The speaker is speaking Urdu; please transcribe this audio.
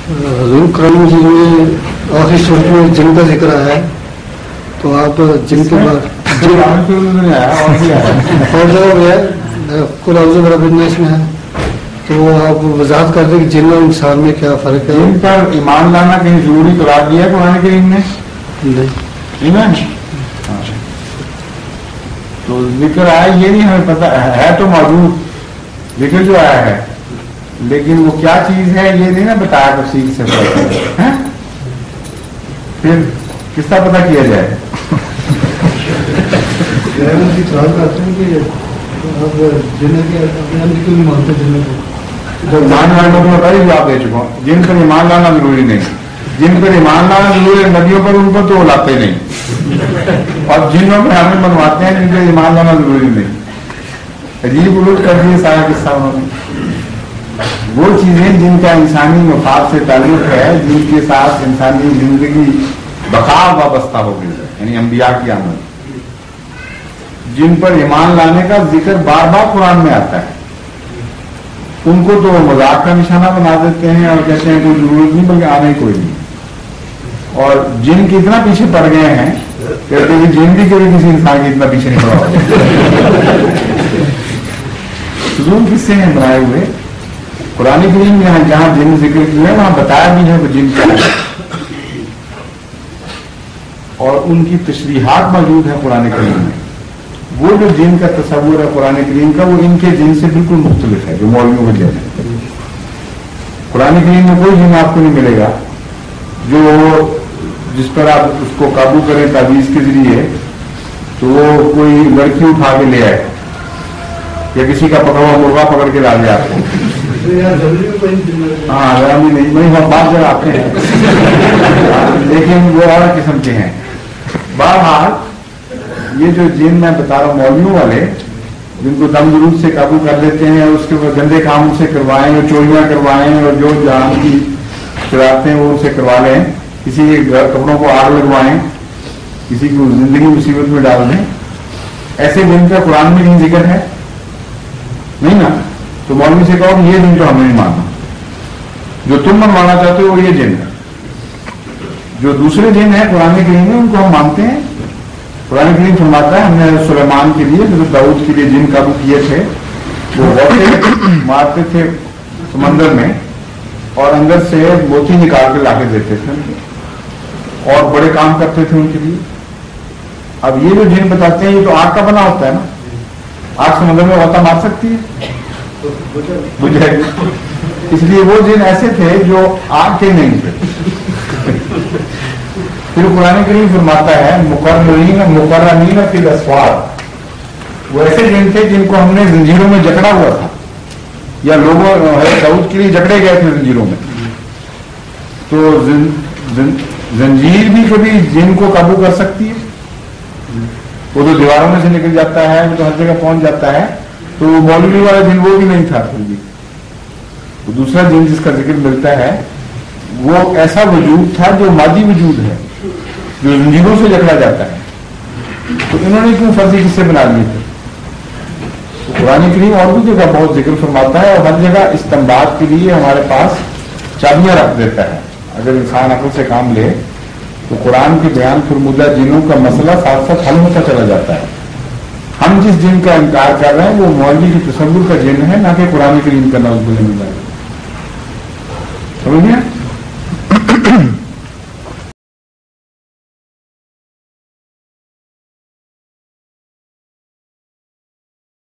حضور قرآن مجید میں آخری صورت میں جن کا ذکر آیا ہے، تو آپ جن کے بعد اور جگہ بھی ہے کل اعوذ برب الناس میں ہے، تو وہ آپ وضاحت کر دیں کہ جن اور انسان میں کیا فرق ہے؟ ان پر ایمان لانا کہیں ضروری قرار دیا ہے قرآن کریم نے؟ ایمان تو ذکر آیا یہ نہیں ہمیں پتہ ہے، تو موجود ذکر جو آیا ہے، لیکن وہ کیا چیز ہے یہ نہیں نا بتایا تفصیل سے، پھر کس طرح پتہ کیا جائے؟ جب ماننے والے لوگوں کو جواب دے چکا ہوں، جن پر ایمان لانا ضروری نہیں، جن پر ایمان لانا ضروری ہے نبیوں پر، ان پر تو وہ لاتے نہیں، اور جنوں پہ ہمیں منواتے ہیں جن پر ایمان لانا ضروری نہیں. عجیب الٹ کر دیے سارا قصہ انہوں نے. وہ چیزیں جن کا انسانی مفاد سے تعلق ہے، جن کے ساتھ انسانی زندگی بقا وابستہ ہو گئی ہے، یعنی انبیاء کی آمد، جن پر ایمان لانے کا ذکر بار بار قرآن میں آتا ہے، ان کو تو مذاق کا نشانہ بنا دیتے ہیں اور کہتے ہیں کوئی ضرورت نہیں بلکہ آنا ہی کوئی نہیں. اور جن کی اتنا پیچھے پڑ گئے ہیں کہتے ہیں کہ جن بھی کبھی کسی انسان کی اتنا پیچھے نہیں پڑا ہوگا. فضول قصے ہیں بنائے ہوئے. قرآن کریم میں جہاں جن ذکر کیے ہیں وہاں بتایا بھی ہے وہ جن کیا ہے، اور ان کی تشریحات موجود ہیں قرآن کریم میں. وہ جو جن کا تصور ہے قرآن کریم کا، وہ ان کے جن سے بالکل مختلف ہے جو مولویوں کے جن ہے. قرآن کریم میں کوئی جن آپ کو نہیں ملے گا جو جس پر آپ اس کو قابو کریں تعویذ کے ذریعے تو وہ کوئی لڑکی اٹھا کے لے آئے یا کسی کا پکڑا ہوا مرغا پکڑ کے لا دے آپ کو. ہاں نہیں بات جگہ آتے ہیں لیکن وہ اور قسم کے ہیں. بہرحال یہ جو جن میں بتا رہا ہوں مولویوں والے جن کو دم درود سے قابو کر لیتے ہیں اور اس کے بعد گندے کام ان سے کروائیں اور چوریاں کروائیں اور جو جہاں کی شرارتیں وہ ان سے کروا لیں، کسی کے کپڑوں کو آگ لگوائیں، کسی کو زندگی مصیبت میں ڈال دیں، ایسے دن کا قرآن میں نہیں ذکر ہے نہیں نا. تو مولوی سے کہو کہ یہ دن تو ہمیں نہیں ماننا، جو تم منوانا چاہتے ہو وہ یہ دن ہے. جو دوسرے دن ہے قرآن کریم میں ان کو ہم مانتے ہیں. قرآن کریم فرماتا ہے ہم نے سلیمان کے لیے جو داؤد کے لیے جن قابو کیے تھے، وہ ہوتے مارتے تھے سمندر میں اور اندر سے موتی نکال کے لا کے دیتے تھے اور بڑے کام کرتے تھے ان کے لیے. اب یہ جو جن بتاتے ہیں یہ تو آگ کا بنا ہوتا ہے نا، آگ سمندر میں ہوتا مار سکتی ہے بجھ جائے گی. اس لیے وہ جن ایسے تھے جو آگ کے نہیں تھے. پھر قرآن کریم فرماتا ہے مقرنین فی الاسفار، وہ ایسے جن تھے جن کو ہم نے زنجیروں میں جکڑا ہوا تھا یا لوگوں داؤد کے لیے جکڑے گئے تھے زنجیروں میں. تو زنجیر بھی کبھی جن کو قابو کر سکتی ہے. وہ تو دیواروں میں سے نکل جاتا ہے، وہ تو ہر جگہ پہنچ جاتا ہے. تو مولوی والا جن وہ بھی نہیں تھا. تو دوسرا جن جس کا ذکر ملتا ہے وہ ایسا وجود تھا جو مادی وجود ہے، جو زنجیروں سے جکڑا جاتا ہے. تو انہوں نے کیوں فرضی قصے بنا لیے تھے؟ تو قرآن کریم اور بھی جگہ بہت ذکر فرماتا ہے اور ہر جگہ استنباط کے لیے ہمارے پاس چابیاں رکھ دیتا ہے. اگر انسان عقل سے کام لے تو قرآن کے بیان فرمودہ جنوں کا مسئلہ ساتھ ساتھ حل ہوتا چلا جاتا ہے. ہم جس جن کا انکار کر رہے ہیں وہ مولوی کی تصور کا جن ہے، نہ کہ قرآن کریم کا نعوذ باللہ.